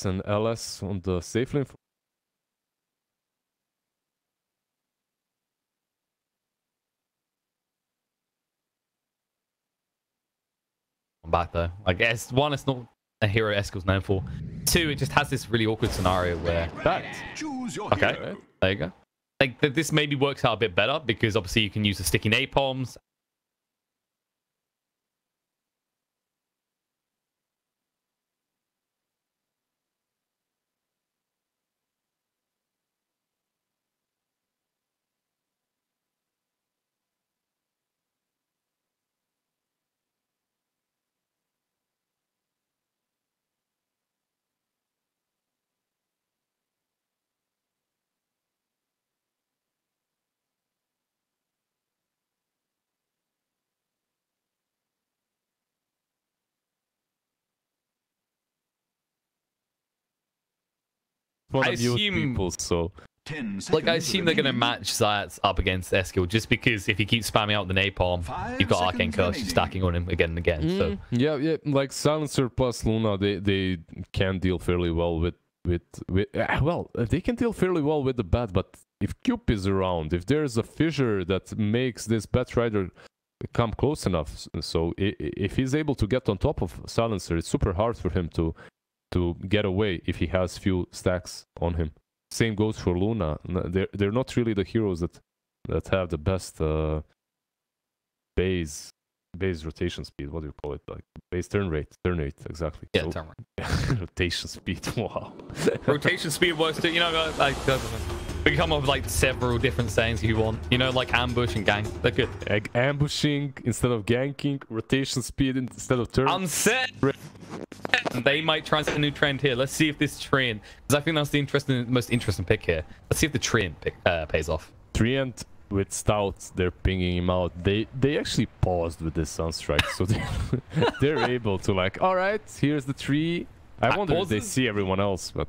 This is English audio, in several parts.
and LS on the safe lane. Back though, like one, it's not a hero Eskill's known for. Two, it just has this really awkward scenario where okay, there you go. Like this maybe works out a bit better because obviously you can use the sticky napalms. I assume people, so like I assume they're gonna match Zayat's up against Eskill just because if he keeps spamming out the napalm, you've got Arcane Curse stacking on him again and again. So yeah, like Silencer plus Luna, they can deal fairly well with well, they can deal fairly well with the bat, but if Cube is around, if there's a fissure that makes this Bat Rider come close enough, so if he's able to get on top of Silencer, it's super hard for him to get away if he has few stacks on him. Same goes for Luna. They're not really the heroes that have the best base rotation speed. What do you call it? Like base turn rate exactly. Yeah, so, turn rate. Rotation speed. Wow. Rotation speed works too. You know, like we come up with like several different sayings if you want. You know, like ambush and gank. They're good. Ambushing instead of ganking. Rotation speed instead of turn. Unset. They might try a new trend here. Let's see if this Treant, because I think that's the most interesting pick here. Let's see if the Treant pick pays off. Treant with Stout, they're pinging him out. They actually paused with this Sunstrike, so they're able to like, all right, here's the tree. I wonder if they see everyone else, but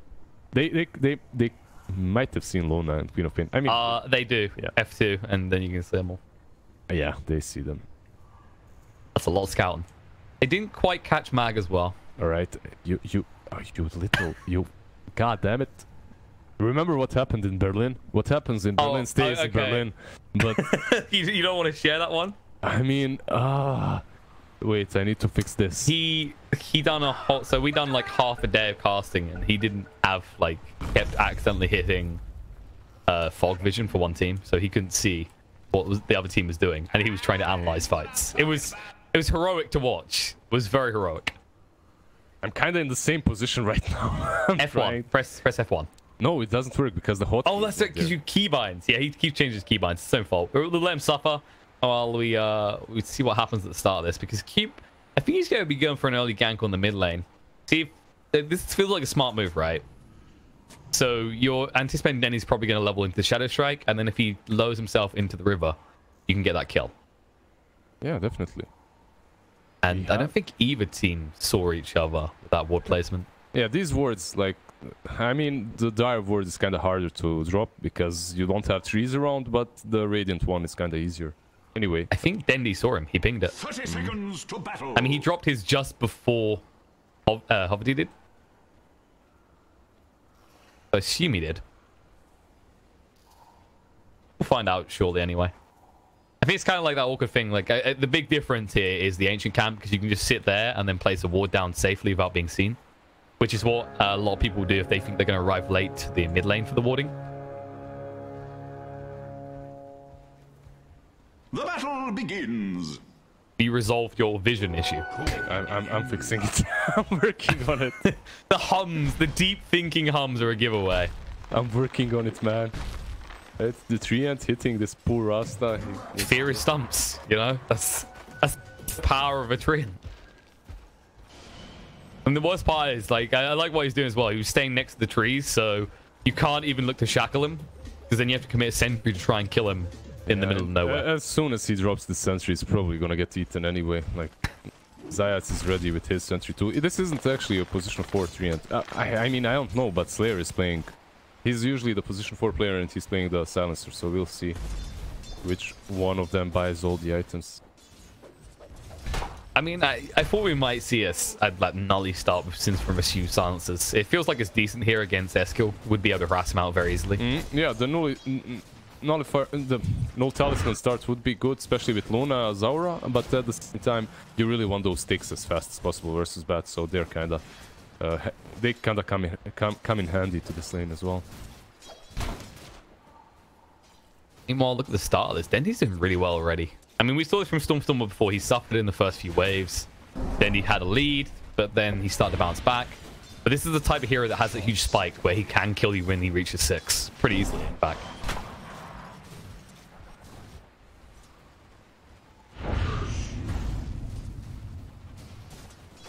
they might have seen Luna and Queen of Pain. I mean, they do. Yeah. F2, and then you can see them all. Yeah, they see them. That's a lot of scouting. They didn't quite catch Mag as well. All right, you god damn it. Remember what happened in Berlin? What happens in Berlin stays in Berlin. But you don't want to share that one? I mean, wait, I need to fix this. He done a whole, so we done like half a day of casting and he didn't have like, kept accidentally hitting fog vision for one team, so he couldn't see what the other team was doing, and he was trying to analyze fights. It was heroic to watch. It was very heroic. I'm kind of in the same position right now. F1. Press F1. No, it doesn't work because the hot. Oh, that's it. Because you keybinds. Yeah, he keeps changing his keybinds. It's his own fault. We'll let him suffer while we see what happens at the start of this. Because Cube, I think he's going to be going for an early gank on the mid lane. See, if this feels like a smart move, right? So you're anticipating Dendi's probably going to level into the Shadow Strike, and then if he lowers himself into the river, you can get that kill. Yeah, definitely. And I don't think either team saw each other with that ward placement. Yeah, these wards, like, I mean, the Dire ward is kind of harder to drop because you don't have trees around, but the Radiant one is kind of easier. Anyway. I think Dendi saw him. He pinged it. 30 seconds to battle. I mean, he dropped his just before Hovity did. I assume he did. We'll find out shortly anyway. I think it's kind of like that awkward thing. Like the big difference here is the ancient camp, because you can just sit there and then place a ward down safely without being seen, which is what a lot of people do if they think they're going to arrive late to the mid lane for the warding. The battle begins. You resolved your vision issue. I'm fixing it. I'm working on it. The hums, the deep thinking hums are a giveaway. I'm working on it, man. It's the Treant hitting this poor Rasta. Fear is stumps, you know? That's the power of a Treant. And the worst part is, like, I like what he's doing as well. He was staying next to the trees, so you can't even look to shackle him, because then you have to commit a sentry to try and kill him in the middle of nowhere. As soon as he drops the sentry, he's probably gonna get eaten anyway. Like, Zayat is ready with his sentry too. This isn't actually a position 4 Treant. I mean, I don't know, but Slayer is playing. He's usually the position 4 player, and he's playing the Silencer, so we'll see which one of them buys all the items. I mean, I thought we might see I'd like Nully start with Sins from Assumed Silencers. It feels like it's decent here against Eskil. Would be able to harass him out very easily. Yeah, the no talisman starts would be good, especially with Luna Zaura, but at the same time, you really want those sticks as fast as possible versus bats, so they're kinda they kinda come in handy to this lane as well. Meanwhile, look at the start of this. Dendi's doing really well already. I mean, we saw this from Stormstormer before. He suffered in the first few waves. Dendi had a lead, but then he started to bounce back. But this is the type of hero that has a huge spike where he can kill you when he reaches 6 pretty easily, in fact.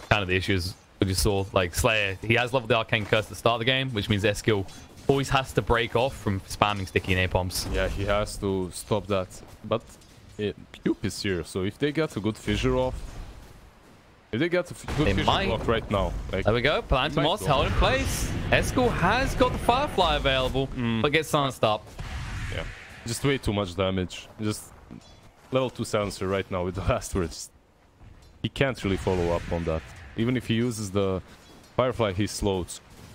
Kind of the issues we just saw, like Slayer, he has leveled the Arcane Curse at the start of the game, which means Eskil always has to break off from spamming sticky napalms. Yeah, he has to stop that. But Cube is here, so if they get a good fissure off, if they get a good fissure block right now, like, there we go. Plantamous held in place. Eskil has got the Firefly available, but gets silenced up. Yeah, just way too much damage. Just level 2 silencer right now with the last words. He can't really follow up on that. Even if he uses the Firefly, he's slowed.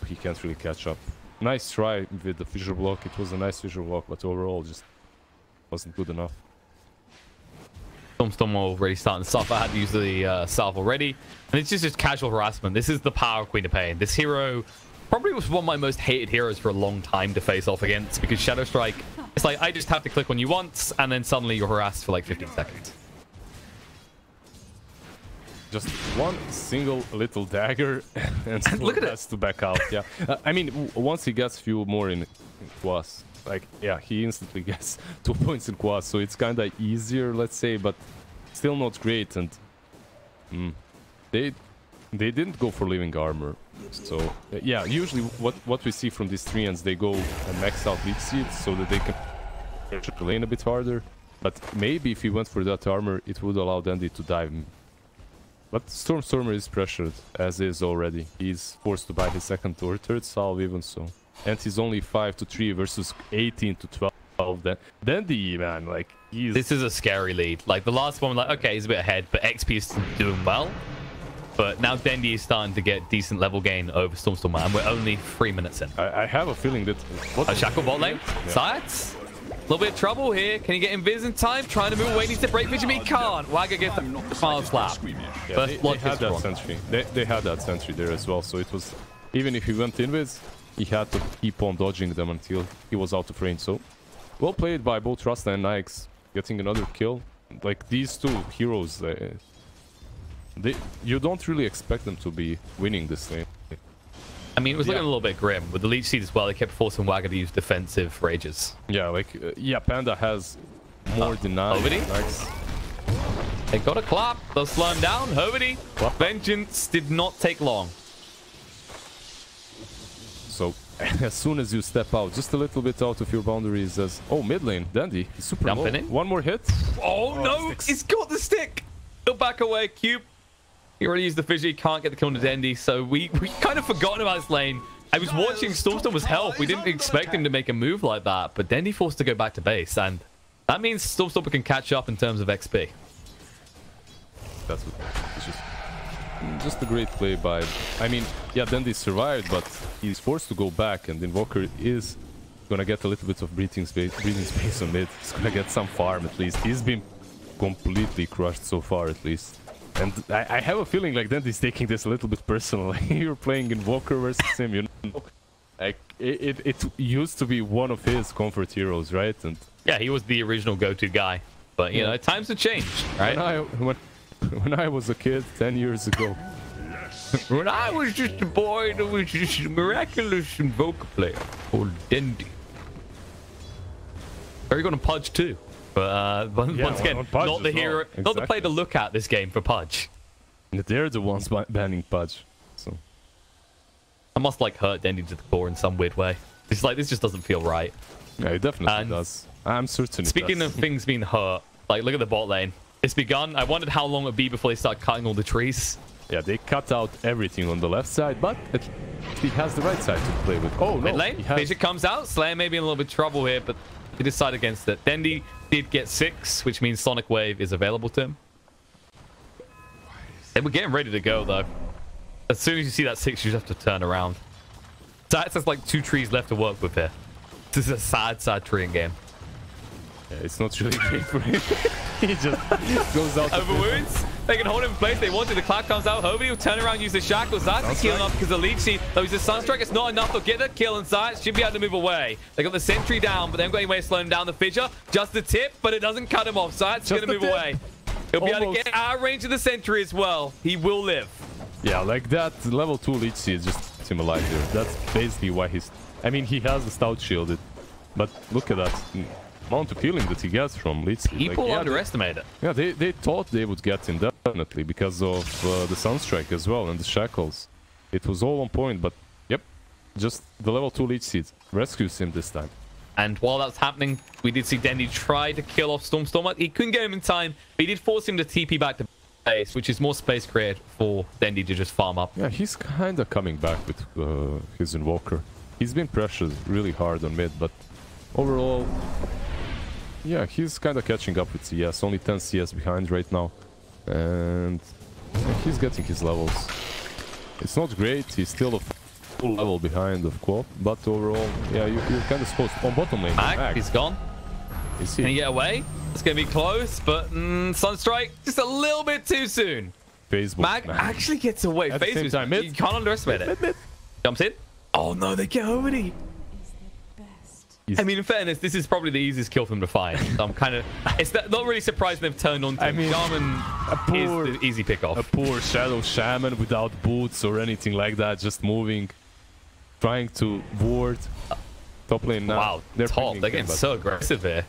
He can't really catch up. Nice try with the fissure block. It was a nice fissure block, but overall just wasn't good enough. Stormstorm already starting to suffer. I had to use the salve already. And it's just casual harassment. This is the power of Queen of Pain. This hero probably was one of my most hated heroes for a long time to face off against, because Shadow Strike, it's like I just have to click on you once and then suddenly you're harassed for like 15 seconds. Just one single little dagger and look at has to back out. Yeah, I mean, once he gets few more in Quas, like, yeah, he instantly gets 2 points in Quas, so it's kind of easier, let's say, but still not great. And they didn't go for living armor, so yeah, usually what we see from these Treants, they go and max out leech seeds so that they can push the lane a bit harder. But maybe if he went for that armor, it would allow Dendi to dive. But Stormstormer is pressured, as is already. He's forced to buy his second or third salve even so. And he's only 5-3 versus 18-12. Dendi, man, like, he's... This is a scary lead. Like, the last one, like, okay, he's a bit ahead, but XP is doing well. But now Dendi is starting to get decent level gain over Stormstormer, and we're only 3 minutes in. I have a feeling that... A Shackle bot lane? Yeah. Science? A little bit of trouble here. Can he get invis in time? Trying to move away. Needs to break vision, but he can't. Wagga gets the final slap. Yeah, they had that sentry. They had that sentry there as well. So it was... Even if he went invis, he had to keep on dodging them until he was out of range. So, well played by both Rasta and Nikes. Getting another kill. Like, these two heroes... you don't really expect them to be winning this lane. I mean, it was looking a little bit grim. With the leech seed as well, they kept forcing Wagga to use defensive rages. Yeah, like, yeah, Panda has more deny. Nice. They got a clap. They'll slow him down. Hovity. Vengeance did not take long. So, as soon as you step out, just a little bit out of your boundaries, as... Oh, mid lane, Dendi. He's super low. In. One more hit. Oh no, he's got the stick. He'll back away, Cube. He already used the fissure, he can't get the kill on Dendi, so we kind of forgotten about this lane. I was watching Stormstormer's health. We didn't expect him to make a move like that, but Dendi forced to go back to base, and that means Stormstormer can catch up in terms of XP. That's what it's just a great play by... I mean, yeah, Dendi survived, but he's forced to go back, and Invoker is gonna get a little bit of breathing space on mid. He's gonna get some farm at least. He's been completely crushed so far at least. And I have a feeling like Dendi's taking this a little bit personally. You're playing Invoker versus him, you know. Like, it used to be one of his comfort heroes, right? And yeah, he was the original go-to guy. But, you know, times have changed, right? When I was a kid 10 years ago. When I was just a boy, there was just a miraculous Invoker player called Dendi. Very good on Pudge too. But once again, not the hero, not the play to look at this game for Pudge. They're the ones banning Pudge. So I must like hurt Dendi to the core in some weird way. It's like this just doesn't feel right. Yeah, it definitely does. I'm certain. Speaking of things being hurt, like look at the bot lane. It's begun. I wondered how long it would be before they start cutting all the trees. Yeah, they cut out everything on the left side, but he has the right side to play with. Oh no! Mid lane, Vision comes out. Slayer may be in a little bit of trouble here, but he decided against it. Dendi did get 6, which means Sonic Wave is available to him. They were getting ready to go, though. As soon as you see that 6, you just have to turn around. Zayat has like 2 trees left to work with here. This is a sad, sad treeing game. Yeah, it's not really great for him. He just goes out. Over wounds. They can hold him in place. They want it. The cloud comes out. Hobie will turn around, use the shackles. Zayat's healing up because the leech seed. Though he's a sunstrike. It's not enough. They'll get the kill, and Zayat should be able to move away. They got the sentry down, but they haven't got any way of slowing down the fissure. Just the tip, but it doesn't cut him off. Zayat's going to move away. He'll be able to get out of range of the sentry as well. He will live. Yeah, like that level 2 leech seed just keeps him alive here. That's basically why he's... I mean, he has the stout shielded, but look at that amount of healing that he gets from leech seed. People underestimate it. Yeah, they thought they would get him, definitely, because of the sunstrike as well and the shackles. It was all on point, but yep, just the level 2 leech seed rescues him this time. And while that was happening, we did see Dendi try to kill off Storm. He couldn't get him in time, but he did force him to TP back to base, which is more space created for Dendi to just farm up. Yeah, he's kind of coming back with his Invoker. He's been pressured really hard on mid, but overall, yeah, he's kind of catching up with CS. Only 10 CS behind right now. And yeah, he's getting his levels. It's not great. He's still a full level behind of Quap, but overall, yeah, you're kind of supposed to... On bottom lane, Mag, he's gone. Is he? Can he get away? It's going to be close, but Sunstrike just a little bit too soon. Facebook, Mag actually gets away. At the same time, you can't underestimate it. Mid. Jumps in. Oh no, they get Hobie. I mean, in fairness, this is probably the easiest kill for them to find. So I'm kind of... It's not really surprising they've turned on to him. I mean, Shaman is the easy pick-off. A poor Shadow Shaman without boots or anything like that, just moving, trying to ward. Top lane now. Wow, they're getting so aggressive here.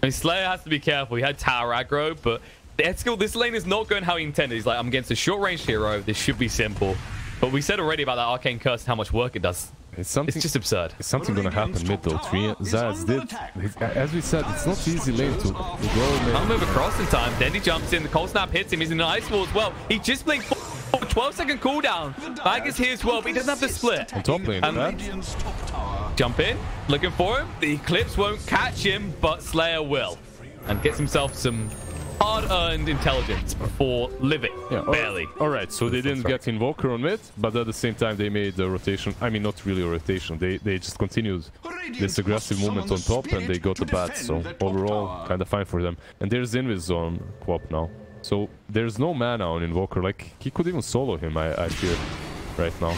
I mean, Slayer has to be careful. He had tower aggro, but this lane is not going how he intended. He's like, I'm against a short-range hero. This should be simple. But we said already about that Arcane Curse and how much work it does. It's just absurd. It's something gonna happen mid though. Zaz did, as we said, it's not easy lane to go. I'll move across in time. Dendi jumps in. The cold snap hits him. He's in an ice wall as well. He just blinked 12-second cooldown. Aegis here as well, but he doesn't have the split. On top lane, jump in, looking for him. The Eclipse won't catch him, but Slayer will, and gets himself some hard-earned intelligence before living, barely. Alright, so they didn't get Invoker on mid, but at the same time they made a rotation. I mean, not really a rotation. They just continued this aggressive movement on top and they got the bats. So overall, kind of fine for them. And there's Invis on Quap now. So there's no mana on Invoker. Like, he could even solo him, I fear, right now.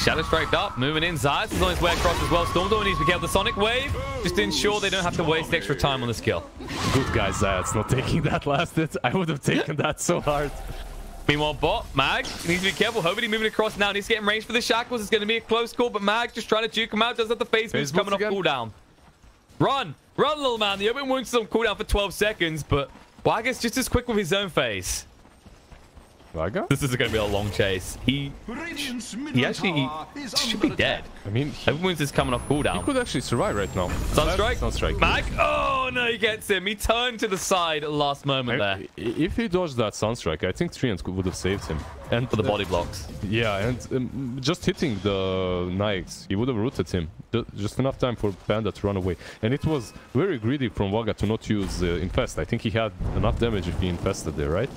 Shadow striked up, moving in. Zayas is on his way across as well. Stormdor needs to be careful. The Sonic Wave, just to ensure they don't have to waste extra time on the skill. Good guy, Zayas, not taking that last hit. I would have taken that so hard. Meanwhile, bot, Mag, needs to be careful. Hobie moving across now. Needs to get in range for the shackles. It's going to be a close call, but Mag just trying to juke him out. Does have the phase boost coming off cooldown. Run, little man. The open wounds is on cooldown for 12 seconds, but Waga's just as quick with his own phase. Vaga? This is going to be a long chase. He actually should be dead. I mean, Everyone's just coming off cooldown. He could actually survive right now. Sunstrike. Mag. Oh no, he gets him. He turned to the side at the last moment there. If he dodged that Sunstrike, I think Treant would have saved him. And for the body blocks. Yeah, and just hitting the knights, he would have rooted him. Just enough time for Panda to run away. And it was very greedy from Vaga to not use Infest. I think he had enough damage if he infested there, right?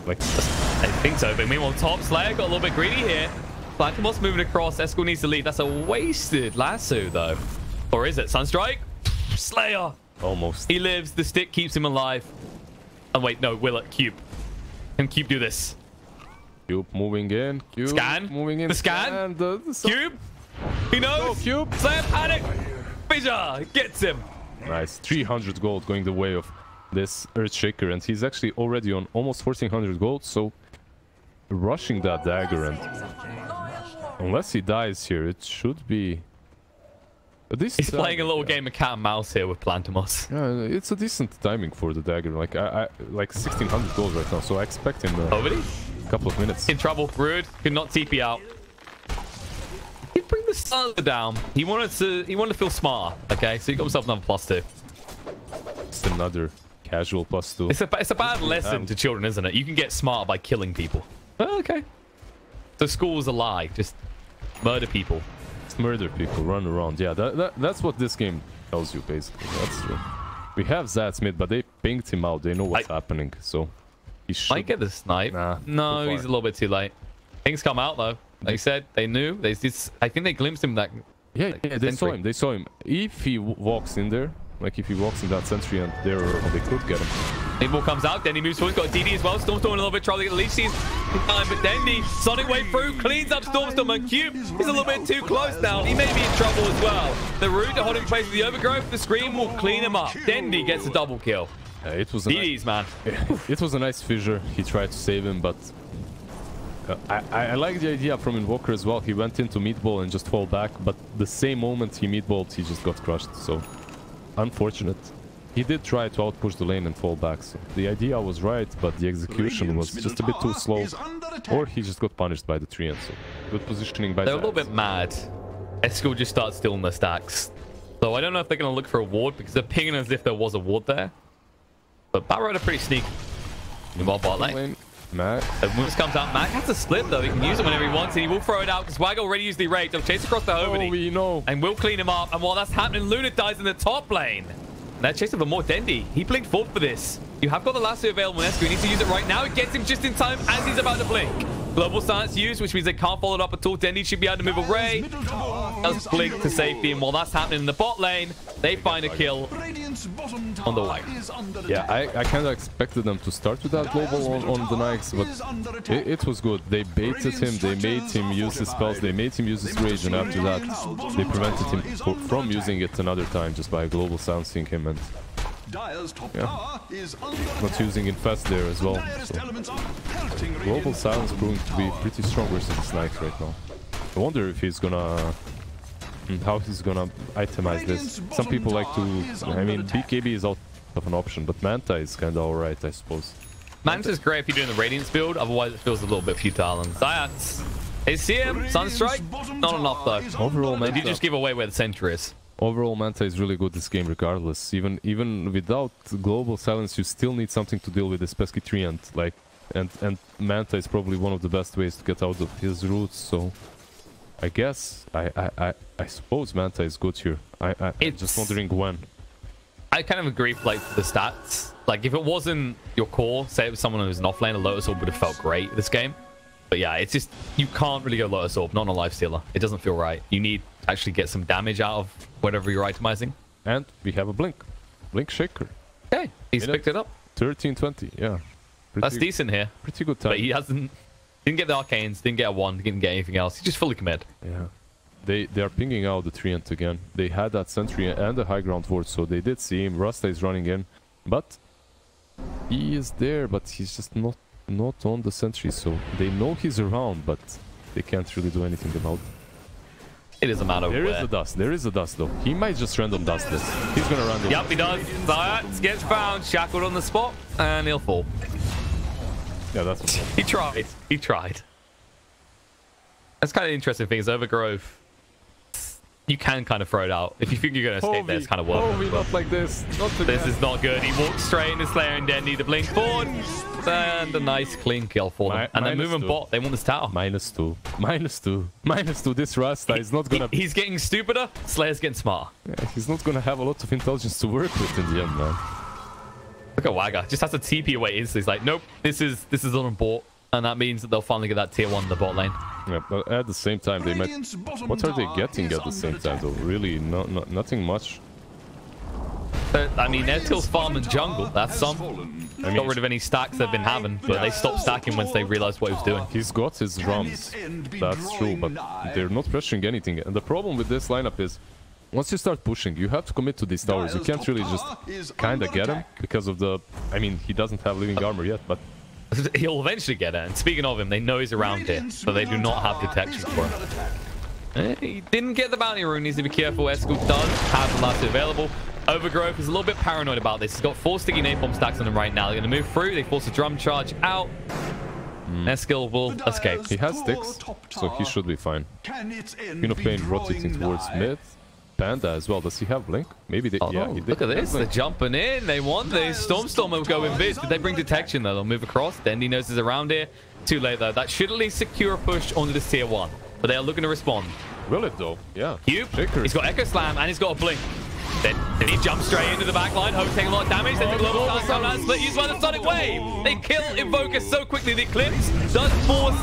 Like, I think so, but meanwhile, top Slayer got a little bit greedy here. Plantimos moving across. Eskel needs to lead. That's a wasted lasso, though. Or is it? Sunstrike? Slayer. Almost. He lives. The stick keeps him alive. And wait, no, will it? Cube. Can Cube do this? Cube moving in. Cube scan. Moving in. The scan. Cube. He knows. Go, Cube. Slayer panic. Fissure gets him. Nice. 300 gold going the way of this Earthshaker, and he's actually already on almost 1400 gold, so rushing that dagger, and unless he dies here, it should be a decent. He's playing a little game of cat and mouse here with Plantimos. Yeah, it's a decent timing for the dagger. Like I like 1600 gold right now, so I expect him a couple of minutes. In trouble. Rude could not TP out. He'd bring the Sunler down. He wanted to feel smart. Okay, so he got himself another +2. Just another casual +2. It's a bad lesson to children, isn't it? You can get smart by killing people. Oh, okay. So school's a lie. Just murder people. Just murder people, run around. Yeah, that's what this game tells you, basically. That's true. We have Zats mid, but they pinged him out. They know what's happening, so... He should... Might get the snipe. Nah, no, he's a little bit too late. Things come out though. They said they knew. I think they glimpsed him that. Yeah, they saw him. They saw him. If he walks in there, like if he walks in that sentry and there, they could get him. Ball comes out. Dendi moves forward. He's got Dendi as well. Stormstorm a little bit trying to get the lead. Sees time, but Dendi Sonic way through, cleans up Stormstorm, and Cube is a little bit too close now. He may be in trouble as well. The root to hold him in place with the overgrowth. The screen will clean him up. Dendi gets a double kill. It was DDs, man. It was a nice fissure. He tried to save him, but I like the idea from Invoker as well. He went into meatball and just fall back, but the same moment he meatballed, he just got crushed. So unfortunate. He did try to outpush the lane and fall back. So the idea was right, but the execution was just a bit too slow, or he just got punished by the Treant. So good positioning by. They're a little bit mad. Esco just starts stealing the stacks. So I don't know if they're going to look for a ward because they're pinging as if there was a ward there. But Barrow are pretty sneaky. Involved bot lane. Mac. The moves comes out. Mac has to split though. He can use it whenever he wants, and he will throw it out because Wag already used the rage. They'll chase across the Hoverdy. Oh, we know. And will clean him up. And while that's happening, Luna dies in the top lane. And they're chasing for more Dendi. He blinked forward for this. You have got the lasso available on Esco. He needs to use it right now. It gets him just in time as he's about to blink. Global silence used, which means they can't follow it up at all. Dendi should be able to move away. Does blink to safety, and while that's happening in the bot lane, they find a kill on the Wag. Yeah, I kind of expected them to start with that global on the Nikes, but it was good. They baited him, they made him use his spells, they made him use his rage, and after that, they prevented him from using it another time just by global silencing him and not using infest there as well. So global silence proving to be pretty strong versus the Snipes right now. I wonder if he's gonna how he's gonna itemize this. Some people like to, I mean, BKB is out of an option, but Manta is kind of alright, I suppose. Manta's great if you're doing the Radiance build, otherwise it feels a little bit futile. And Zayats, ACM, Sunstrike, not enough though. Overall, Manta, did you just give away where the center is? Overall, Manta is really good this game regardless. Even without global silence, you still need something to deal with this pesky Treant. Like, and Manta is probably one of the best ways to get out of his roots, so I guess I suppose Manta is good here. I'm just wondering when. I kind of agree with, like, the stats. Like, if it wasn't your core, say it was someone who was an offlane, a Lotus Orb would have felt great this game. But yeah, it's just, you can't really go Lotus Orb, not on a Lifestealer. It doesn't feel right. You need to actually get some damage out of whatever you're itemizing. And we have a Blink. Blink Shaker. Okay, he's picked it up. 1320, yeah. That's decent here. Pretty good time. But he didn't get the Arcanes, didn't get a 1, didn't get anything else. He just fully committed. Yeah. They are pinging out the Treant again. They had that sentry and the high ground ward, so they did see him. Rasta is running in, but he is there, but he's just not on the sentry, so they know he's around, but they can't really do anything about it. It doesn't matter where. There is a dust though. He might just random dust this. He's gonna random. Yep, he does. Zayat gets found, shackled on the spot, and he'll fall. Yeah, that's what he tried. He tried. That's kind of interesting thing is Overgrowth. You can kind of throw it out. If you think you're going to escape there, it's kind of worth it. Not like this. This is not good. He walks straight into Slayer and Dendi to blink forward. And a nice clean kill for them. And they're moving bot. They want this tower. -2. -2. This Rasta is not going to... He's getting stupider. Slayer's getting smarter. Yeah, he's not going to have a lot of intelligence to work with in the end, man. Look at Wagga. Just has to TP away instantly. He's like, nope, this is on bot. And that means that they'll finally get that tier 1 in the bot lane. Yeah, but at the same time, they might... What are they getting at the same time, though? Really, nothing much. I mean, they're still farming jungle. That's some. Got rid of any stacks they've been having, but they stopped stacking once they realized what he was doing. He's got his drums. That's true, but they're not pressuring anything. And the problem with this lineup is, once you start pushing, you have to commit to these towers. You can't really just kind of get him because of the... I mean, he doesn't have living armor yet, but... He'll eventually get it. And speaking of him, they know he's around here, but they do not have detection for him. He didn't get the bounty rune. Needs to be careful. Esco does have the last available. Overgrowth is a little bit paranoid about this. He's got 4 sticky napalm stacks on him right now. They're going to move through. They force a drum charge out. Eskil will escape. He has sticks, so he should be fine. Queen of Pain rotating towards mid. Panda as well. Does he have Blink? Maybe they... yeah, he did. Look at this. They're jumping in. They want this. Storm will go invis. Did they bring detection, though? They'll move across. Dendi knows he's around here. Too late, though. That should at least secure a push onto this tier 1. But they are looking to respond. Will it, though? Yeah. Cube. He's got Echo Slam, and he's got a Blink. Then he jumps straight into the back line. Hope taking a lot of damage. Then the global stance coming out. Split used by the Sonic Wave. They kill Invoker so quickly. The Eclipse does force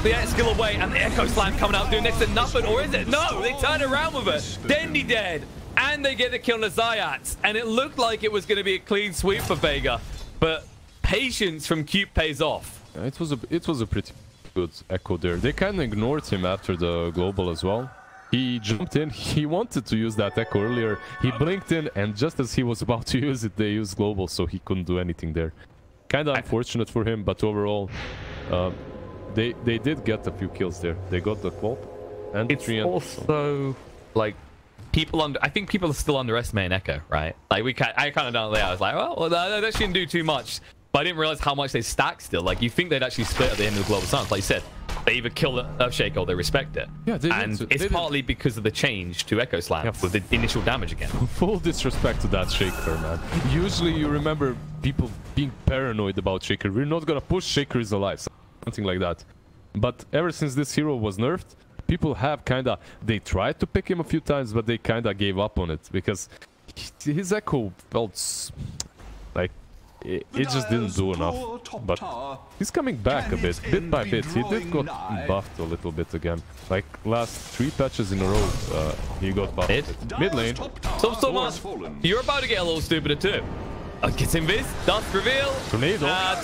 the X skill away. And the Echo Slam coming out doing next to nothing. Or is it? No, they turn around with it. Dendi dead. And they get the kill on the Zayats. And it looked like it was going to be a clean sweep for Vega. But patience from Cube pays off. It was a pretty good Echo there. They kind of ignored him after the global as well. He jumped in. He wanted to use that Echo earlier. He blinked in, and just as he was about to use it, they used global, so he couldn't do anything there. Kind of unfortunate for him, but overall, they did get a few kills there. They got the Qual and it's Treant. Also, like, I think people are still underestimating Echo, right? Like, I kind of don't know. I was like, well, that shouldn't do too much. But I didn't realize how much they stack still. Like, you think they'd actually split at the end of the global stance. Like you said, they either kill the Earthshaker or they respect it. Yeah, it's partly because of the change to Echo Slam with the initial damage again. Full disrespect to that Shaker, man. Usually you remember people being paranoid about Shaker. We're not gonna push Shaker is alive, something like that. But ever since this hero was nerfed, people have they tried to pick him a few times, but they kinda gave up on it because his Echo felt like it just didn't do enough. But he's coming back a bit by bit. He did got buffed a little bit again. Like last 3 patches in a row, he got buffed. Mid lane. So much. You're about to get a little stupider too. Gets Invis, Dust Reveal.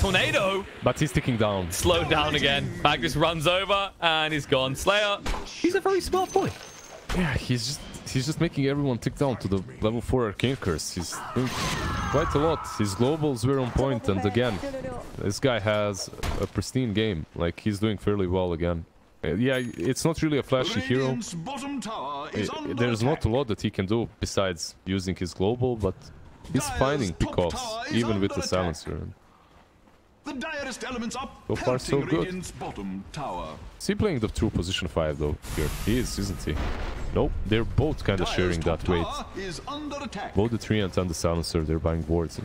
Tornado. But he's ticking down. Slowed down again. Magnus runs over and he's gone. Slayer. He's a very smart boy. Yeah, he's just making everyone tick down to the level 4 Arcane Curse. He's doing quite a lot. His globals were on point, and again, this guy has a pristine game. Like, he's doing fairly well again. Yeah, it's not really a flashy hero. There's not a lot that he can do besides using his global, but he's finding pickoffs, even with the silencer. So far, so good. Is he playing the true position 5 though? Here he is, isn't he? Nope, they're both kind of sharing that weight. Both the Treant and the silencer, they're buying boards.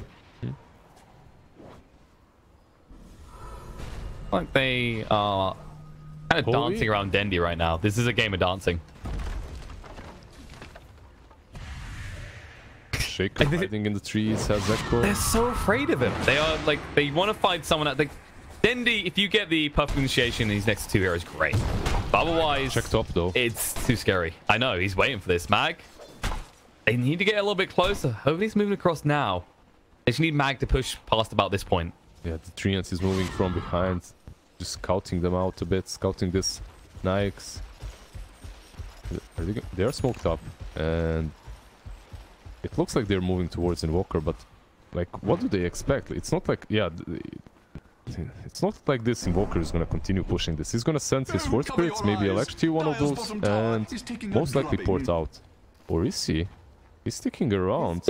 Like they are kind of dancing around Dendi right now. This is a game of dancing. Shaker hiding in the trees, has Echo. They're so afraid of him. They are like, they want to find someone at the... Dendi, if you get the Puff Initiation in these next 2 heroes, great. But otherwise, checked up though. It's too scary. I know, he's waiting for this. Mag, they need to get a little bit closer. Hopefully he's moving across now. They just need Mag to push past about this point. Yeah, the Treant is moving from behind. Just scouting them out a bit. Scouting this Nyx. They're smoked up. And it looks like they're moving towards Invoker, but like, what do they expect? It's not like, yeah, it's not like this Invoker is gonna continue pushing this. He's gonna send his Force Spirits, maybe electrocute one of those, and most likely port out. Or is he? He's sticking around.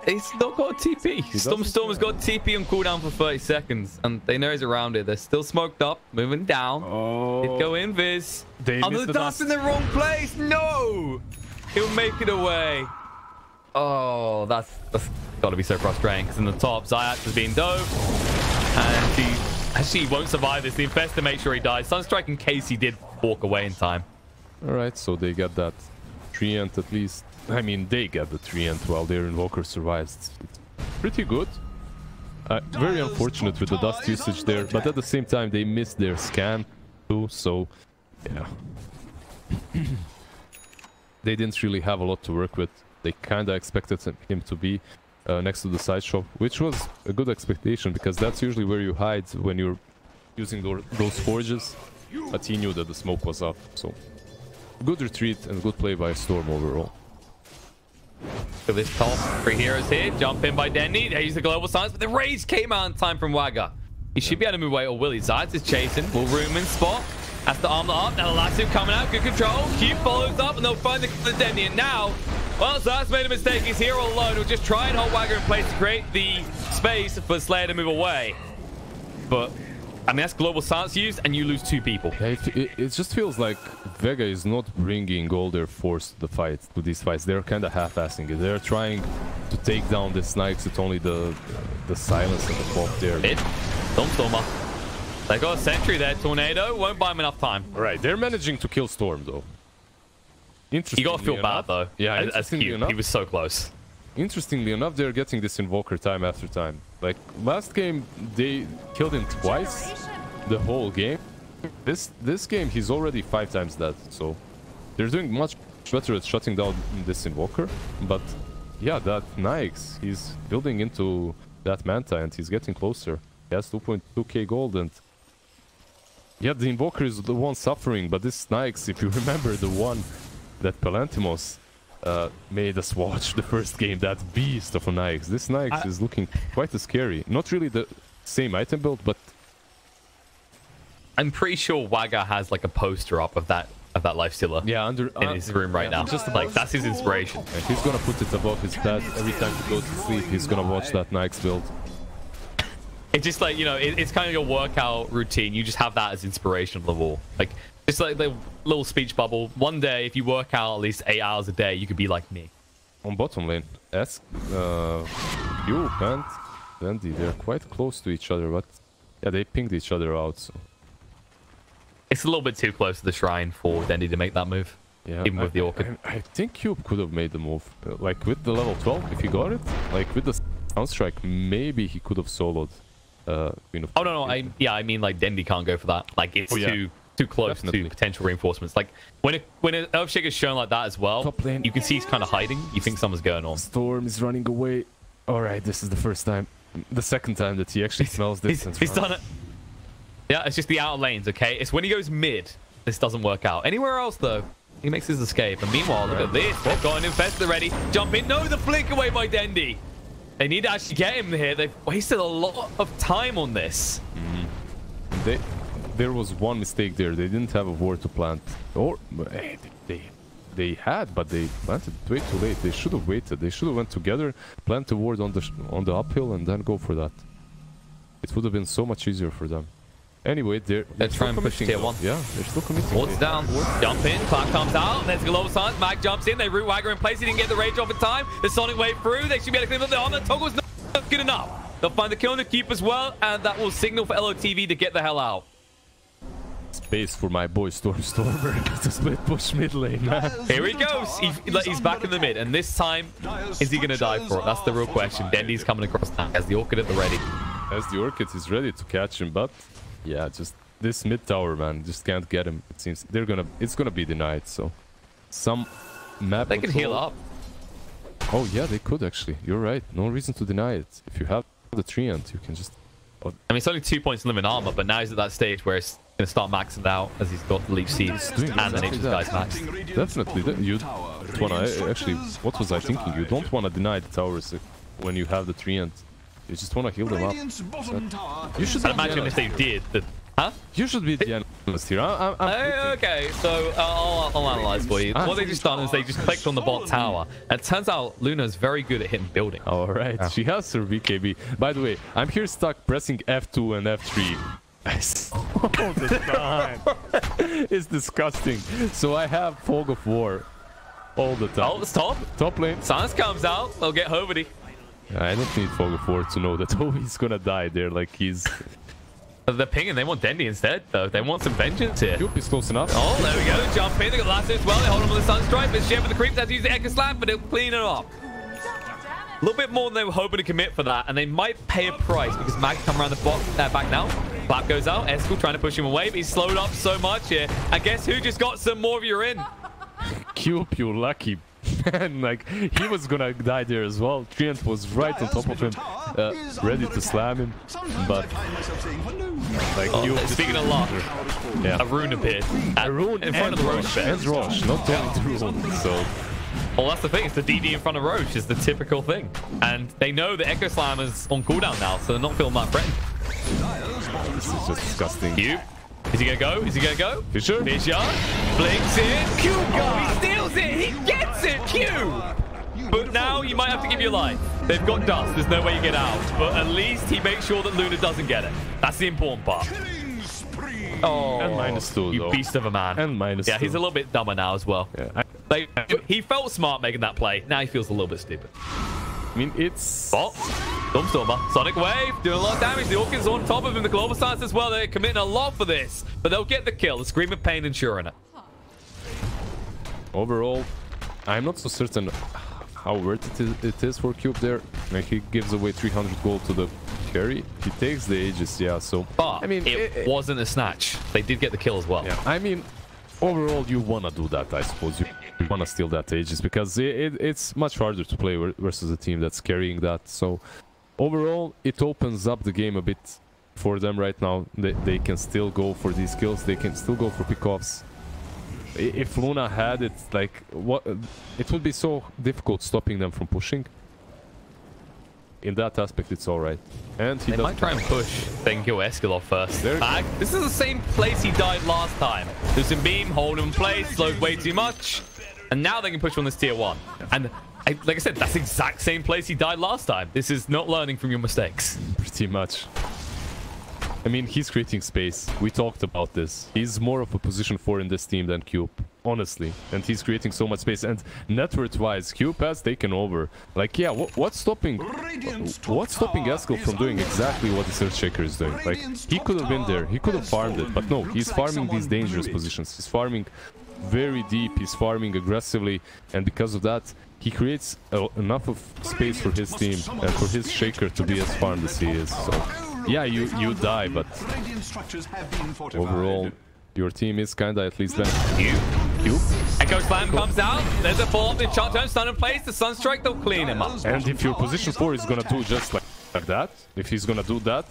He's not got TP. Storm has got TP on cooldown for 30 seconds, and they know he's around it. They're still smoked up, moving down. Oh, He'd go in, Viz. The dust in the wrong place. No, he'll make it away. Oh, that's got to be so frustrating. Because in the top, Zayat is being dove, and he actually won't survive this. The Infestor makes sure he dies. Sunstrike in case he did walk away in time. All right, so they get that Treant at least. I mean, they get the Treant while their Invoker survives. It's pretty good. Very unfortunate with the dust usage there, but at the same time, they missed their scan too, so yeah. They didn't really have a lot to work with. They kind of expected him to be next to the side shop, which was a good expectation, because that's usually where you hide when you're using those forges. But he knew that the smoke was up, so good retreat and good play by Storm overall. So this top 3 heroes here, jump in by Dendi. They use the global silence, but the rage came out in time from Wagga. He should be able to move away, or will he? Zayat is chasing, will room in spot. Has to arm that up. Now the lasso coming out, good control. Q follows up, and they'll find the Dendi. And now, well, Zayat's made a mistake. He's here all alone. He'll just try and hold Wagga in place to create the space for Slayer to move away. But I mean, that's global silence used, and you lose 2 people. Yeah, it just feels like Vega is not bringing all their force to the fight, to these fights. They're kind of half-assing it. They're trying to take down the snipes with only the silence and the pop there. Stormer. They got a sentry there. Tornado won't buy him enough time. Right, they're managing to kill Storm though. Interestingly You gotta feel enough, bad though. Yeah, as interestingly Cube, enough, he was so close. Interestingly enough, they're getting this Invoker time after time. Like, last game, they killed him twice the whole game. This game, he's already 5 times dead, so they're doing much better at shutting down this Invoker. But, yeah, that Nyx, he's building into that Manta, and he's getting closer. He has 2.2k gold, and... yeah, the Invoker is the one suffering, but this Nyx, if you remember the one that Palantimos made us watch the first game, that beast of a Nyx. This Nyx is looking quite scary. Not really the same item build, but I'm pretty sure Waga has like a poster up of that Lifestealer. Yeah, in his room right now. Just like that's his inspiration. And he's gonna put it above his bed every time he goes to sleep. He's gonna watch that Nyx build. It's just like, you know, it's kind of your workout routine. You just have that as inspiration on the wall. Like, it's like the little speech bubble. One day, if you work out at least 8 hours a day, you could be like me. On bottom lane, Ask, you and Dendi, they're quite close to each other, but yeah, they pinged each other out. So. It's a little bit too close to the shrine for Dendi to make that move. Yeah, even with the Orchid. I think Cube could have made the move. Like with the level 12, if he got it, like with the Soundstrike, maybe he could have soloed. Queen of no, I mean like Dendi can't go for that. Like it's too close to potential reinforcements. Like when an Earthshaker's shown like that as well, you can see he's kind of hiding. You think something's going on. Storm is running away. All right, this is the second time that he actually smells this. He's done it. Yeah, it's just the outer lanes, okay? It's when he goes mid, this doesn't work out. Anywhere else though, he makes his escape. And meanwhile, look at this. They've got an infestor ready. Jump in. No, the flick away by Dendi. They need to actually get him here. They've wasted a lot of time on this. There was one mistake there. They didn't have a ward to plant. Or they had, but they planted way too late. They should have waited. They should have went together, plant the ward on the uphill, and then go for that. It would have been so much easier for them. Anyway, they're trying to push tier 1. Yeah, they're still committing. Ward's down. Jump in. Clap comes out. There's a global silence. Mag jumps in. They root Wagger in place. He didn't get the rage off in time. The Sonic wave through. They should be able to clean up the armor. Toggle's not good enough. They'll find the kill and the keep as well, and that will signal for LOTV to get the hell out. Space for my boy Stormstormer to split push mid lane, man. Here he goes. He's back in the mid, and this time, is he going to die for it? That's the real question. Dendi's coming across now. Has the Orchid at the ready. As the Orchid is ready to catch him, but yeah, just this mid tower, man, just can't get him. It seems it's gonna be denied. So some map. They can heal up. Oh yeah, they could actually. You're right. No reason to deny it. If you have the Treant, you can just. I mean, it's only 2 points in limit armor, but now he's at that stage where it's going to start maxing out as he's got the leech seeds and the nature's guys maxed. Definitely, you don't wanna actually. What was I thinking? You don't want to deny the towers when you have the Treant. You just want to heal them up. You should. I'd imagine if they did, huh? You should be the analyst here. Okay, so I'll analyze for you. What they just done is they just clicked on the bot tower. And it turns out Luna's very good at hitting building. All right, she has her BKB. By the way, I'm here stuck pressing F2 and F3. All the time. It's disgusting. So I have Fog of War all the time. Oh, it's top. Top lane. Sans comes out. They'll get Hovedy. I don't need Fog of War to know that Hovey's gonna die there. Like he's. They're pinging. They want Dendi instead, though. They want some vengeance here. Cube is close enough. Oh, there we go. Jump in. They got Lasso as well. They hold him on the Sunstrike. But Shep with the creeps has to use the Echo Slam, but they'll clean it up. A little bit more than they were hoping to commit for that, and they might pay a price because Mag's come around the back now. Clap goes out. Eskel trying to push him away, but he's slowed up so much here. I guess who just got some more of your in? Cube, you lucky. And like he was gonna die there as well. Treant was right on top of him, ready to slam him, but like speaking of luck, yeah, a rune appeared. A rune in front of the Roche bed. And Roche, not only the rune. So, well, that's the thing. It's the DD in front of Roche is the typical thing, and they know the Echo Slam is on cooldown now, so they're not feeling that threatened. This is just disgusting. Cube. Is he gonna go? Is he gonna go? Fisher? Fisher blinks in. Cube he steals it. He gets it. Cube. But now you might have to give your life. They've got dust. There's no way you get out. But at least he makes sure that Luna doesn't get it. That's the important part. Oh, and -2, you though. beast of a man. And -2. Yeah, he's a little bit dumber now as well. Yeah. He felt smart making that play. Now he feels a little bit stupid. I mean, it's... Oh, Stormstormer. Sonic Wave doing a lot of damage. The Orchid's on top of him. The Global Silence as well. They're committing a lot for this. But they'll get the kill. The Scream of Pain ensuring it. Overall, I'm not so certain how worth it is for Cube there. Like, he gives away 300 gold to the carry. He takes the Aegis, yeah, so... But I mean, it wasn't a snatch. They did get the kill as well. Yeah, I mean, overall, you want to do that, I suppose. You want to steal that Aegis, because it's much harder to play versus a team that's carrying that. So, overall, it opens up the game a bit for them right now. They can still go for these kills. They can still go for pickoffs. If Luna had it, like, what, it would be so difficult stopping them from pushing. In that aspect, it's all right. And he might try and push, then kill Escalov first. This is the same place he died last time. There's some beam, hold him in place, slowed way too much, and now they can push on this tier 1. And like I said, that's the exact same place he died last time. This is not learning from your mistakes. Pretty much. I mean, he's creating space. We talked about this. He's more of a position 4 in this team than Cube, honestly. And he's creating so much space. And network-wise, Cube has taken over. Like, yeah, what's stopping Eskel from doing exactly what the Search Shaker is doing? Like, he could have been there. He could have farmed it. But no, he's farming these dangerous positions. He's farming very deep. He's farming aggressively. And because of that, he creates enough of space for his team and for his Shaker to be as farmed as he is. So... yeah, you die, but overall, your team is kinda at least better. Cube. Echo Slam comes out. There's a fall. The shot turn stun in place. The Sunstrike, they'll clean him up. And if your position 4 is gonna do just like that, if he's gonna do that,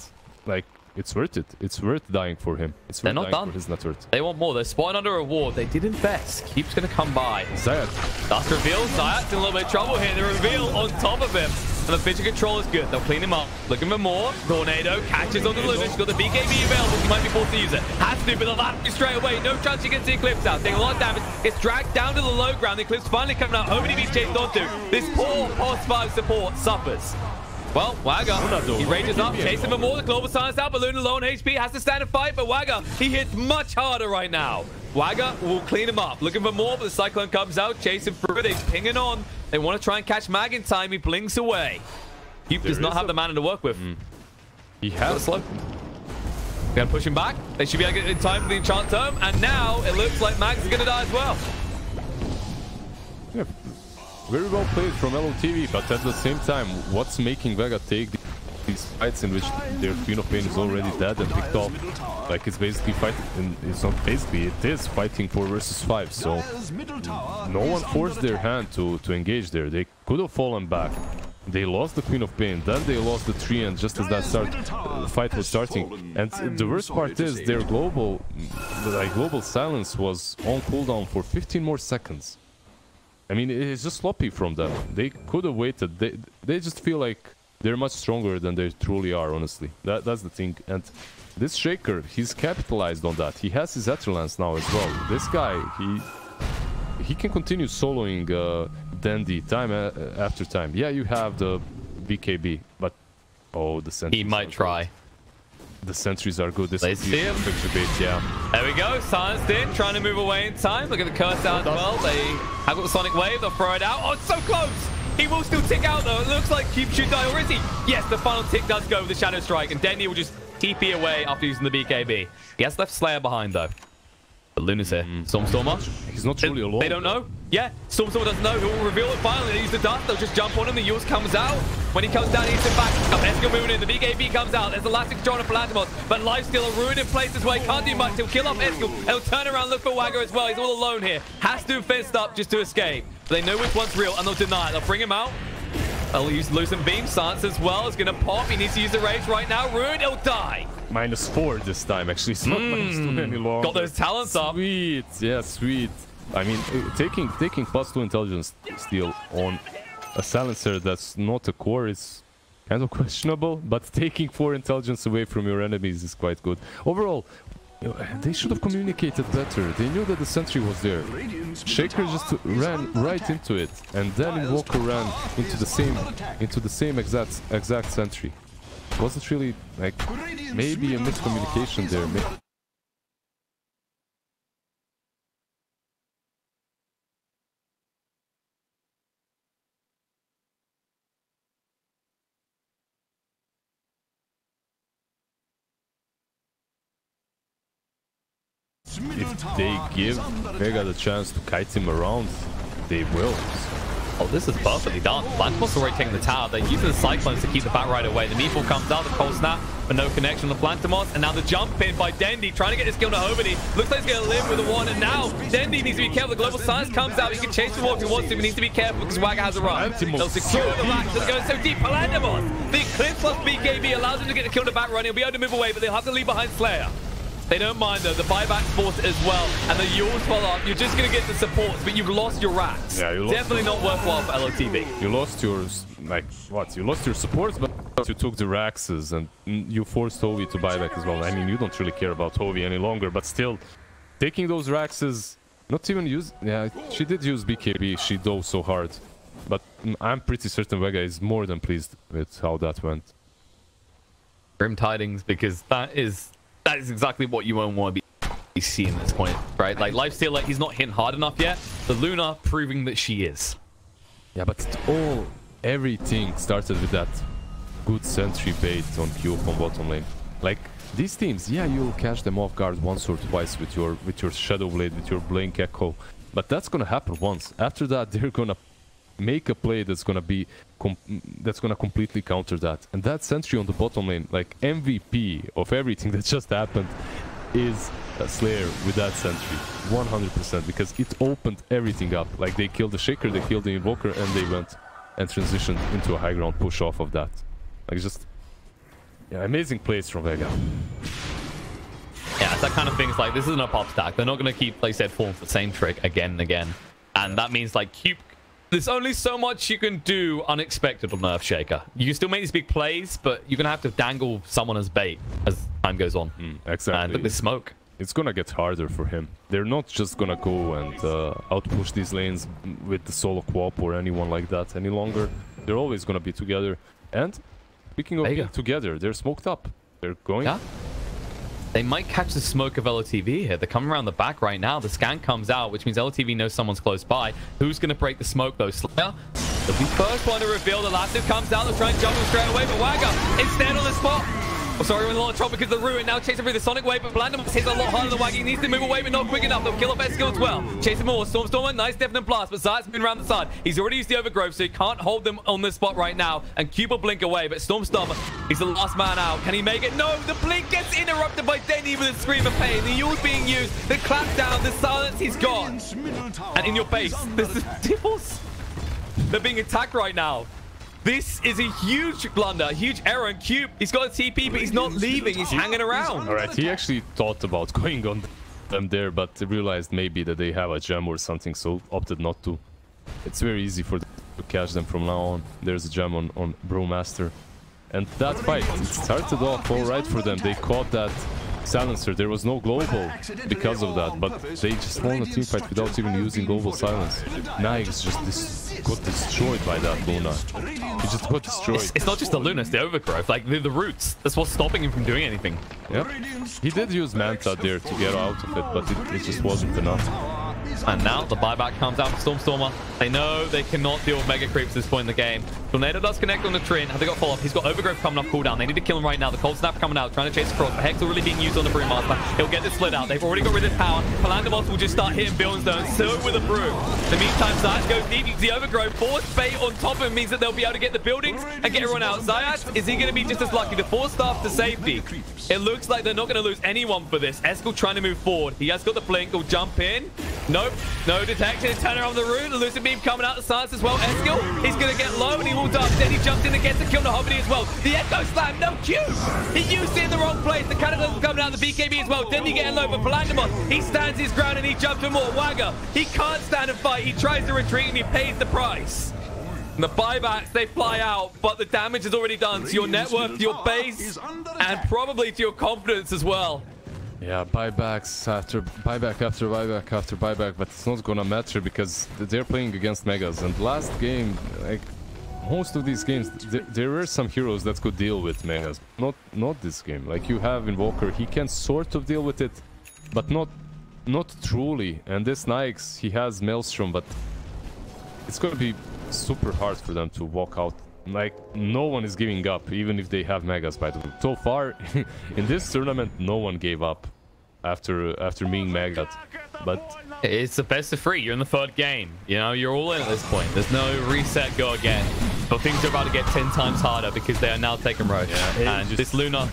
like, it's worth it. It's worth dying for him. It's worth They're not done. For his network. They want more. They're spawning under a ward. They did invest. Keep's gonna come by. Zayat. Dust reveal. Zayat's in a little bit of trouble here. The reveal on top of him. And the vision control is good. They'll clean him up. Looking for more. Tornado catches on the limit. He's got the BKB available. He might be forced to use it. Has to, but the last straight away. No chance he gets the Eclipse out. Taking a lot of damage. It's dragged down to the low ground. The Eclipse finally coming out. Hoping to be chased onto. This poor post 5 support suffers. Well, Wagga, he rages up, chasing for more. The global silence out. Balloon alone HP has to stand and fight, but Wagga, he hits much harder right now. Wagga will clean him up. Looking for more, but the Cyclone comes out, chasing through. They pinging on. They want to try and catch Mag in time. He blinks away. He does not have the mana to work with. He has. Slow. Gonna push him back. They should be able to get in time for the enchant term. And now it looks like Mag's is gonna die as well. Yeah, very well played from LOTV, but at the same time, what's making Vega take these fights in which their Queen of Pain is already dead and picked off? Like, it's basically fighting, and it's not basically, it is fighting 4 versus 5. So no one forced their hand to engage there. They could have fallen back. They lost the Queen of Pain, then they lost the Treant just as that fight was starting. And the worst part is their global silence was on cooldown for 15 more seconds. I mean, it's just sloppy from them. They could have waited. They just feel like they're much stronger than they truly are, honestly. That's the thing. And this Shaker, he's capitalized on that. He has his Etherlands now as well. This guy, he can continue soloing Dendi time after time. Yeah, you have the BKB, but oh, the sentries. He might try. The sentries are good. This Let's see him. Debate, yeah. There we go. Silenced in, trying to move away in time. Look at the curse out as well. They have got the Sonic Wave. They'll throw it out. Oh, it's so close. He will still tick out though. It looks like Cube should die, or is he? Yes, the final tick does go with the Shadow Strike, and Dendi will just TP away after using the BKB. He has left Slayer behind though. But Luna's here. Stormstormer. He's not truly alone. They don't know. Yeah, Stormstormer doesn't know. He'll reveal it finally. They use the dust. They'll just jump on him. The Eul's comes out. When he comes down, he's in back. Eskel moving in. The BKB comes out. There's the last control of Phalantomos. But Lifesteal a ruin in place as well. He can't do much. He'll kill off Eskel. He'll turn around, look for Wagga as well. He's all alone here. Has to fenced up just to escape. But they know which one's real, and they'll deny it. They'll bring him out. They'll use Lucent Beam. Silence as well. It's going to pop. He needs to use the rage right now. Ruin. He'll die. -4 this time, actually. It's not -2 any longer. Got those talents up. Sweet. Yeah, sweet. I mean, taking +2 intelligence steal on a silencer that's not a core is kind of questionable, but taking 4 intelligence away from your enemies is quite good. Overall, they should have communicated better. They knew that the sentry was there. Shaker just ran right into it, and then Walker ran into the same exact sentry. It wasn't really like maybe a miscommunication there. if they give Vega the chance to kite him around, they will. Oh, this is perfectly done. Plantimos already taking the tower. They're using the Cyclones to keep the bat right away. The Meatball comes out, the cold snap, but no connection on the Plantimos. And now the jump in by Dendi, trying to get this kill to Hobity. Looks like he's going to live with the one. And now Dendi needs to be careful. The Global Silence comes out. He can chase the wall if he wants to, but needs to be careful because Wagga has a run. They'll secure the back. They're going so deep. Plantimos, the Eclipse plus BKB allows him to get the kill to back run. He'll be able to move away, but they'll have to leave behind Slayer. They don't mind though, the buyback's forced as well, and the Yules follow up. You're just going to get the supports, but you've lost your racks. Yeah, you lost. Definitely not worthwhile for LOTV. You lost yours, like, what? You lost your supports, but you took the Raxes, and you forced Hovey to buy back as well. I mean, you don't really care about Hovey any longer, but still, taking those Raxes, not even use... Yeah, she did use BKB, she dove so hard. But I'm pretty certain Vega is more than pleased with how that went. Grim tidings, because that is exactly what you won't want to be seeing at this point, right? Like, Lifesteal, like, he's not hitting hard enough yet. The Luna proving that she is. Yeah, but everything started with that good sentry bait on Cube on bottom lane. Like, these teams, yeah, you'll catch them off guard once or twice with your Shadow Blade, with your Blink Echo, but that's gonna happen once. After that, they're gonna make a play that's gonna be completely counter that. And that sentry on the bottom lane, like, MVP of everything that just happened is a Slayer with that sentry, 100%, because it opened everything up. Like, they killed the Shaker, they killed the Invoker, and they went and transitioned into a high ground push off of that. Like, just, yeah, amazing plays from Vega. Yeah, it's that kind of thing. It's like, this isn't a pop stack. They're not going to keep playset form for the same trick again and again. And that means, like, there's only so much you can do unexpected on Nerf Shaker. You can still make these big plays, but you're going to have to dangle someone as bait as time goes on. Exactly. And look at this smoke. It's going to get harder for him. They're not just going to go and outpush these lanes with the solo co-op or anyone like that any longer. They're always going to be together. And speaking of being together, they're smoked up. They're going... Yeah. They might catch the smoke of LOTV here. They're coming around the back right now. The scan comes out, which means LOTV knows someone's close by. Who's going to break the smoke, though? Slayer, the first one to reveal. The last who comes out. They'll try and jump him straight away, but Wagga instead on the spot. Oh, sorry, we're in a lot of trouble because of the Ruin. Now chasing through the Sonic Wave, but Blandum hits a lot harder than Wagga. He needs to move away, but not quick enough. They'll kill off Eskil as well. Chasing more. Stormstormer, nice definite blast, but Zayat's been around the side. He's already used the Overgrowth, so he can't hold them on this spot right now. And Cube will blink away, but Stormstormer, he's the last man out. Can he make it? No, the blink gets interrupted by Dendi with a scream of pain. The Yule's being used. The clap down, the silence, he's gone. And in your base, there's the Dipples. They're being attacked right now. This is a huge blunder, a huge error. And Cube, he's got a TP, but he's not leaving. He's hanging around. All right, he actually thought about going on them there, but realized maybe that they have a gem or something, so opted not to. It's very easy for them to catch them from now on. There's a gem on Brewmaster. And that fight, it started off all right for them. They caught that silencer. There was no global because of that, but they just won a team fight without even using global silence. Aegis just got destroyed by that Luna. He just got destroyed. It's not just the Luna, it's the Overgrowth. Like, the roots. That's what's stopping him from doing anything. Yep. He did use Manta there to get out of it, but it just wasn't enough. And now the buyback comes out for Stormstormer. They know they cannot deal with Mega Creeps at this point in the game. Tornado does connect on the Treant. Have they got follow-up? He's got Overgrowth coming off cooldown. They need to kill him right now. The Cold Snap coming out, trying to chase across. But Hex already being used on the Brewmaster. He'll get this split out. They've already got rid of his power. Palandamos will just start hitting buildings though, and so with a Brew. In the meantime, Zayat goes deep. The Overgrowth force bait on top of him means that they'll be able to get the buildings and get everyone out. Zayat, is he going to be just as lucky? The 4-staff to safety. It looks like they're not going to lose anyone for this. Eskil trying to move forward. He has got the blink. He'll jump in. Nope. No detection. Turn around the room. The Lucid Beam coming out the silence as well. Eskil, he's going to get low and he will dunk. Then he jumps in and gets a kill to Hobity as well. The Echo Slam. No Q. He used it in the wrong place. The Cataclysm coming out. The BKB as well. Dendi getting low, but Palandamos, he stands his ground and he jumps for more. Wagga, he can't stand and fight. He tries to retreat and he pays the price. And the buybacks, they fly out, but the damage is already done to your net worth, to your base, and probably to your confidence as well. Yeah, buybacks after buyback after buyback after buyback, but it's not gonna matter because they're playing against Megas. And last game, like most of these games, there were some heroes that could deal with Megas. Not this game. Like you have Invoker, he can sort of deal with it, but not truly. And this Nyx, he has Maelstrom, but it's gonna be super hard for them to walk out. Like, no one is giving up, even if they have Megas, by the way. So far, in this tournament, no one gave up. after being Maggot. But it's the best of 3. You're in the 3rd game. You know, you're all in at this point. There's no reset, go again. But things are about to get 10 times harder because they are now taking Roche. Yeah, and this Luna,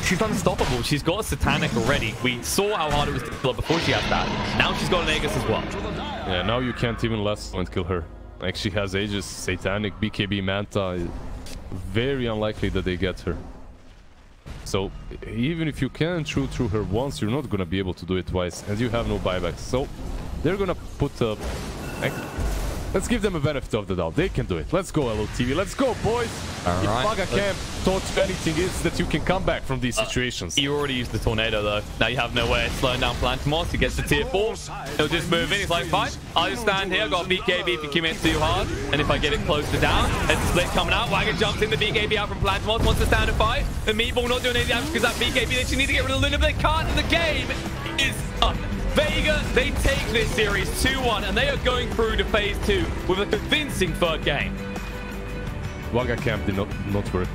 she's unstoppable. She's got a Satanic already. We saw how hard it was to kill her before she had that. Now she's got an Aegis as well. yeah, now you can't even LeftONE kill her. Like, she has Aegis, Satanic, BKB, Manta. Very unlikely that they get her. So even if you can shoot through her once, you're not gonna be able to do it twice, and you have no buybacks. So they're gonna put let's give them a benefit of the doubt. They can do it. Let's go, LOTV. Let's go, boys. All if right. Vega Camp taught you anything, is that you can come back from these situations. You already used the tornado though. Now you have no way of slowing down Plantamon. He gets to tier 4. He'll just move in. He's like, fine, I'll just stand here. Got BKB if you commit too hard. And if I get it closer down, there's a split coming out. Wagon jumps in the BKB out from Plantamon. Wants to stand and fight. The Meatball not doing any damage because that BKB, they just need to get rid of Luna, but they can't. And the game is up. Vega, they take this series 2-1, and they are going through to phase 2 with a convincing 3rd game. Vega Camp did not work.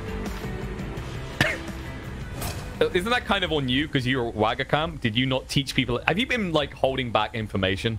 Isn't that kind of on you because you're Wagacam? Did you not teach people? Have you been like holding back information?